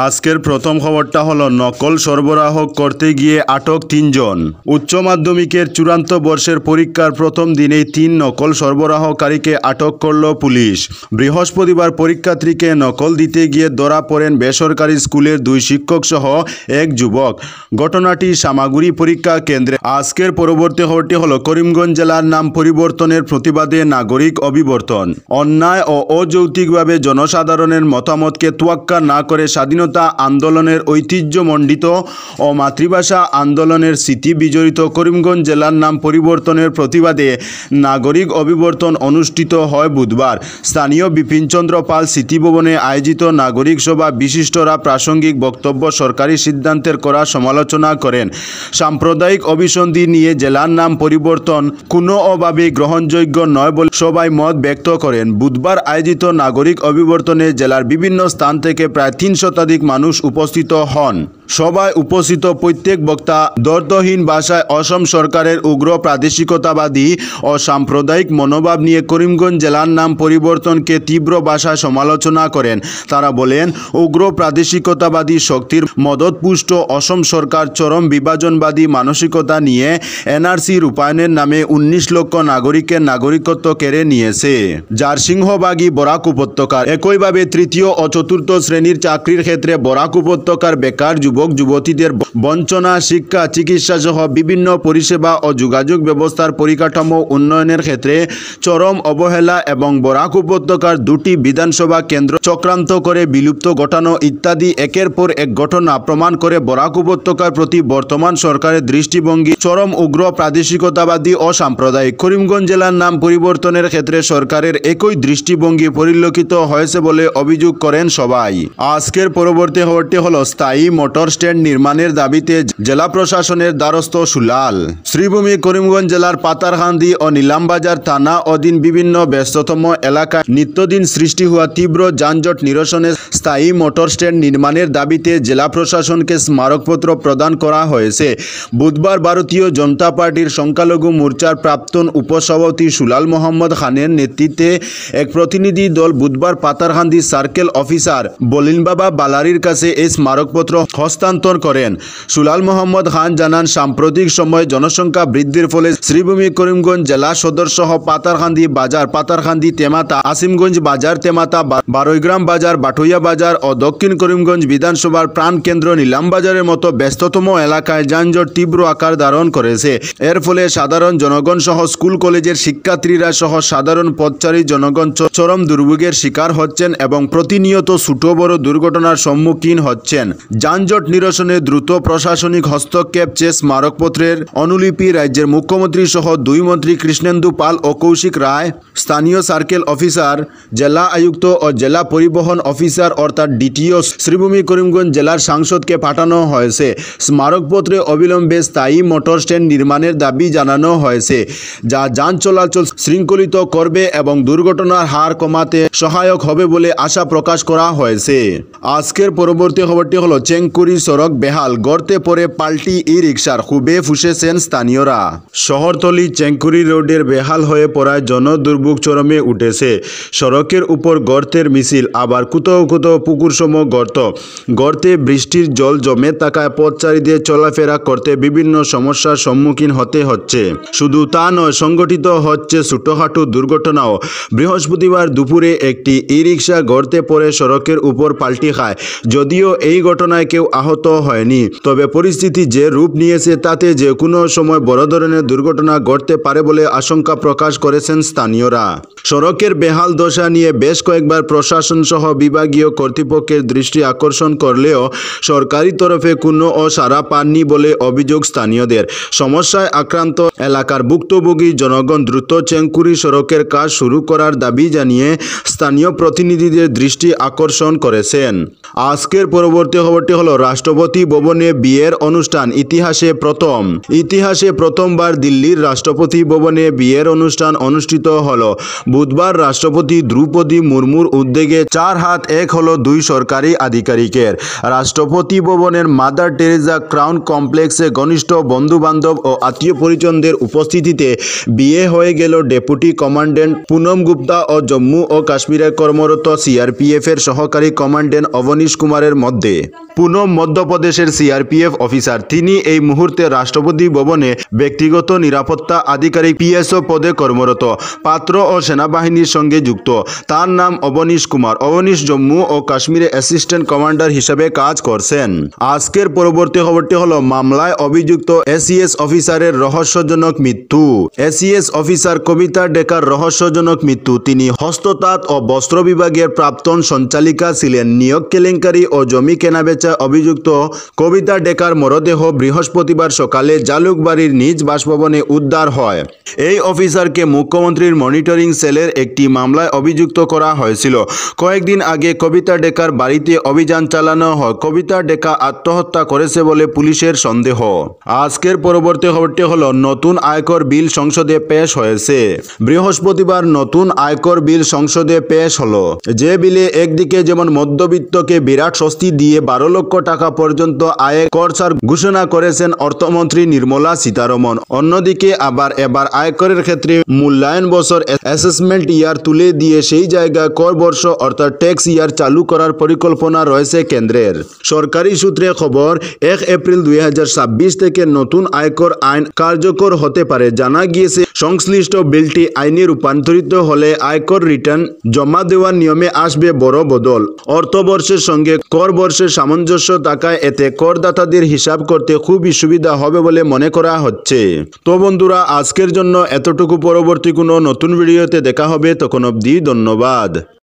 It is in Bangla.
আজকের প্রথম খবরটা হলো নকল সরবরাহ করতে গিয়ে আটক ৩ জন। উচ্চ মাধ্যমিকের চূড়ান্ত বর্ষের পরীক্ষার প্রথম দিনেই ৩ নকল সরবরাহকারীকে আটক করল পুলিশ। বৃহস্পতিবার পরীক্ষার্থীকে নকল দিতে গিয়ে ধরা পড়েন বেসরকারি স্কুলের 2 শিক্ষক সহ এক যুবক। ঘটনাটি সামাগুড়ি পরীক্ষা কেন্দ্রে। আজকের পরবর্তী খবরটি হলো করিমগঞ্জ জেলার নাম পরিবর্তনের প্রতিবাদে নাগরিক অভিবর্তন। অন্যায় ও অযৌক্তিকভাবে জনসাধারণের মতামতকে তোয়াক্কা না করে স্বাধীনতা আন্দোলনের ঐতিহ্যমণ্ডিত ও মাতৃভাষা আন্দোলনের স্মৃতি বিজড়িত করিমগঞ্জ জেলার নাম পরিবর্তনের প্রতিবাদে নাগরিক অভিবর্তন অনুষ্ঠিত হয় বুধবার। স্থানীয় বিপিনচন্দ্র পাল স্মৃতিভবনে আয়োজিত নাগরিক সভা বিশিষ্টরা প্রাসঙ্গিক বক্তব্য সরকারি সিদ্ধান্তের করা সমালোচনা করেন। সাম্প্রদায়িক অভিসন্ধি নিয়ে জেলার নাম পরিবর্তন কোনোভাবেই গ্রহণযোগ্য নয় বলে সবাই মত ব্যক্ত করেন। বুধবার আয়োজিত নাগরিক অভিবর্তনে জেলার বিভিন্ন স্থান থেকে প্রায় ৩ শতাধিক মানুষ উপস্থিত হন। সভায় উপস্থিত প্রত্যেক বক্তা দ্বন্দ্বহীন ভাষায় অসম সরকারের উগ্র প্রাদেশিকতাবাদী ও সাম্প্রদায়িক মনোভাব নিয়ে করিমগঞ্জ জেলার নাম পরিবর্তনকে তীব্র ভাষায় সমালোচনা করেন। তারা বলেন, উগ্র প্রাদেশিকতাবাদী শক্তির মদতপুষ্ট অসম সরকার চরম বিভাজনবাদী মানসিকতা নিয়ে এনআরসি রূপায়ণের নামে ১৯ লক্ষ নাগরিকের নাগরিকত্ব কেড়ে নিয়েছে, যার সিংহভাগই বরাক উপত্যকার। একইভাবে তৃতীয় ও চতুর্থ শ্রেণীর চাকরির ক্ষেত্রে বরাক উপত্যকার বেকার যুবক যুবতীদের বঞ্চনা, শিক্ষা, চিকিৎসা সহ বিভিন্ন পরিষেবা ও যোগাযোগ ব্যবস্থার পরিকাঠামো উন্নয়নের ক্ষেত্রে চরম অবহেলা এবং বরাক উপত্যকার 2টি বিধানসভা কেন্দ্র চক্রান্ত করে বিলুপ্ত ঘটানো ইত্যাদি একের পর এক ঘটনা প্রমাণ করে বরাক উপত্যকার প্রতি বর্তমান সরকারের দৃষ্টিভঙ্গি চরম উগ্র প্রাদেশিকতাবাদী ও সাম্প্রদায়িক। করিমগঞ্জ জেলার নাম পরিবর্তনের ক্ষেত্রে সরকারের একই দৃষ্টিভঙ্গি পরিলক্ষিত হয়েছে বলে অভিযোগ করেন সবাই। আজকের পরবর্তী খবরটি হলো স্থায়ী মোটর স্ট্যান্ড নির্মাণের দাবিতে জেলা প্রশাসনের দ্বারস্থ সুলাল। শ্রীভূমি করিমগঞ্জ জেলার পাতারকান্দি ও নীলামবাজার থানা অধীন বিভিন্ন ব্যস্ততম এলাকায় নিত্যদিন সৃষ্টি হওয়া তীব্র যানজট নিরসনে স্থায়ী মোটর স্ট্যান্ড নির্মাণের দাবিতে জেলা প্রশাসনকে স্মারকপত্র প্রদান করা হয়েছে। বুধবার ভারতীয় জনতা পার্টির সংখ্যালঘু মোর্চার প্রাক্তন উপসভাপতি সুলাল মোহাম্মদ খানের নেতৃত্বে এক প্রতিনিধি দল বুধবার পাতারকান্দি সার্কেল অফিসার বলিনবাবা বালারির কাছে এই স্মারকপত্র হস্তান্তর করেন। সুলাল মোহাম্মদ খান জানান, সাম্প্রতিক সময়ে জনসংখ্যা বৃদ্ধির ফলে শ্রীভূমি করিমগঞ্জ জেলা সদর সহ পাতারকান্দি বাজার, পাতারকান্দি তেমাতা, আসিমগঞ্জ বাজার তেমাতা, বারৈগ্রাম বাজার, বাটুইয়া বাজার ও দক্ষিণ করিমগঞ্জ বিধানসভার প্রাণকেন্দ্র নীলামবাজারের মতো ব্যস্ততম এলাকায় যানজট তীব্র আকার ধারণ করেছে। এর ফলে সাধারণ জনগণ সহ স্কুল কলেজের শিক্ষার্থীরা সহ সাধারণ পথচারী জনগণ চরম দুর্ভোগের শিকার হচ্ছেন এবং প্রতিনিয়ত ছোট বড় দুর্ঘটনার সম্মুখীন হচ্ছেন। যানজট নিরসনে দ্রুত প্রশাসনিক হস্তক্ষেপ চেয়ে স্মারকপত্রের অনুলিপি রাজ্যের মুখ্যমন্ত্রী সহ 2 মন্ত্রী কৃষ্ণেন্দু পাল ও কৌশিক রায়, স্থানীয় সার্কেল অফিসার, জেলা আয়ুক্ত ও জেলা পরিবহন অফিসার অর্থাৎ ডিটিও শ্রীভূমি করিমগঞ্জ জেলার সাংসদকে পাঠানো হয়েছে। স্মারকপত্রে অবিলম্বে স্থায়ী মোটর স্ট্যান্ড নির্মাণের দাবি জানানো হয়েছে, যা যান চলাচল শৃঙ্খলিত করবে এবং দুর্ঘটনার হার কমাতে সহায়ক হবে বলে আশা প্রকাশ করা হয়েছে। আজকের পরবর্তী খবরটি হলো চেংকুরি সড়ক বেহাল, গর্তে পড়ে পাল্টি ই রিক্সার, খুবই ফুঁসেছেন স্থানীয়রা। শহরতলি চেংকুরি রোডের বেহাল হয়ে পড়ায় জনদুর্ভোগ চরমে উঠেছে। সড়কের উপর গর্তের মিছিল, আবার কোথাও কোথাও পুকুরসম গর্ত। গর্তে বৃষ্টির জল জমে থাকায় পথচারীদের চলাফেরা করতে বিভিন্ন সমস্যার সম্মুখীন হতে হচ্ছে। শুধু তা নয়, সংঘটিত হচ্ছে ছোটখাটো দুর্ঘটনাও। বৃহস্পতিবার দুপুরে একটি ই রিক্সা গর্তে পড়ে সড়কের উপর পাল্টি খায়। যদিও এই ঘটনায় কেউ আহত হয়নি, তবে পরিস্থিতি যে রূপ নিয়েছে তাতে যে কোনো সময় বড় ধরনের দুর্ঘটনা ঘটতে পারে বলে আশঙ্কা প্রকাশ করেছেন স্থানীয়রা। সড়কের বেহাল দশা নিয়ে বেশ কয়েকবার প্রশাসন সহ বিভাগীয় কর্তৃপক্ষের দৃষ্টি আকর্ষণ করলেও সরকারি তরফে কোনো সাড়া পাননি বলে অভিযোগ স্থানীয়দের। সমস্যায় আক্রান্ত এলাকার ভুক্তভোগী জনগণ দ্রুত চেংকুরি সড়কের কাজ শুরু করার দাবি জানিয়ে স্থানীয় প্রতিনিধিদের দৃষ্টি আকর্ষণ করেছেন। আজকের পরবর্তী খবরটি হলো রাষ্ট্রপতি ভবনে বিয়ের অনুষ্ঠান ইতিহাসে প্রথমবার দিল্লির রাষ্ট্রপতি ভবনে বিয়ের অনুষ্ঠান অনুষ্ঠিত হল। বুধবার রাষ্ট্রপতি দ্রৌপদী মুর্মুর উদ্যোগে 4 হাত 1 হলো 2 সরকারি আধিকারিকের। রাষ্ট্রপতি ভবনের মাদার টেরেজা ক্রাউন কমপ্লেক্সে ঘনিষ্ঠ বন্ধুবান্ধব ও আত্মীয় পরিজনদের উপস্থিতিতে বিয়ে হয়ে গেল ডেপুটি কমান্ড্যান্ট পুনম গুপ্তা ও জম্মু ও কাশ্মীরে কর্মরত সিআরপিএফের সহকারী কমান্ড্যান্ট অবনীশ কুমারের মধ্যে। পুনম মধ্যপ্রদেশের সিআরপিএফ অফিসার। তিনি এই মুহূর্তে রাষ্ট্রপতি ভবনে ব্যক্তিগত নিরাপত্তা আধিকারিক পিএসও পদে কর্মরত। পাত্র ও সেনাবাহিনীর সঙ্গে যুক্ত। তার নাম অবনীশ কুমার। অবনীশ জম্মু ও কাশ্মীরে অ্যাসিস্ট্যান্ট কমান্ডার হিসেবে কাজ করছেন। আজকের পরবর্তী খবরটি হলো মামলায় অভিযুক্ত এসিএস অফিসারের রহস্যজনক মৃত্যু। এসিএস অফিসার কবিতা ডেকার রহস্যজনক মৃত্যু। তিনি হস্ততাঁত ও বস্ত্র বিভাগের প্রাক্তন সঞ্চালিকা ছিলেন। নিয়োগ কেলেঙ্কারি ও জমি কেনাবেচা অভিযুক্ত কবিতা ডেকার মরদেহ বৃহস্পতিবার সকালে জালুকবাড়ির নিজ বাসভবনে উদ্ধার হয়। এই অফিসারকে মুখ্যমন্ত্রীর মনিটরিং সেলের একটি মামলায় অভিযুক্ত করা হয়েছিল। কয়েকদিন আগে কবিতা ডেকার বাড়িতে অভিযান চালানো হয়। কবিতা ডেকা আত্মহত্যা করেছে বলে পুলিশের সন্দেহ। আজকের পরবর্তী খবরটি হলো নতুন আয়কর বিল সংসদে পেশ হয়েছে। বৃহস্পতিবার নতুন আয়কর বিল সংসদে পেশ হলো। যে বিলে একদিকে যেমন মধ্যবিত্তকে বিরাট স্বস্তি দিয়ে 12 লক্ষ টাকা পর্যন্ত আয় কর ছাড় ঘোষণা করেছেন অর্থমন্ত্রী নির্মলা সীতারমণ, অন্যদিকে আবার এবার আয়করের ক্ষেত্রে মূল্যায়ন বছর অ্যাসেসমেন্ট ইয়ার তুলে দিয়ে সেই জায়গায় কর বর্ষ অর্থাৎ ট্যাক্স ইয়ার চালু করার পরিকল্পনা রয়েছে কেন্দ্রের। সরকারি সূত্রে খবর 1 এপ্রিল 2026 থেকে নতুন আয়কর আইন কার্যকর হতে পারে। জানা গিয়েছে সংশ্লিষ্ট বিলটি আইনে রূপান্তরিত হলে আয়কর রিটার্ন জমা দেওয়ার নিয়মে আসবে বড় বদল। অর্থবর্ষের সঙ্গে কর বর্ষের সামঞ্জস্য থাকায় এতে করদাতাদের হিসাব করতে খুবই সুবিধা হবে বলে মনে করা হচ্ছে। তো বন্ধুরা, আজকের জন্য এতটুকু। পরবর্তী কোনো নতুন ভিডিওতে দেখা হবে, তখন অবধি ধন্যবাদ।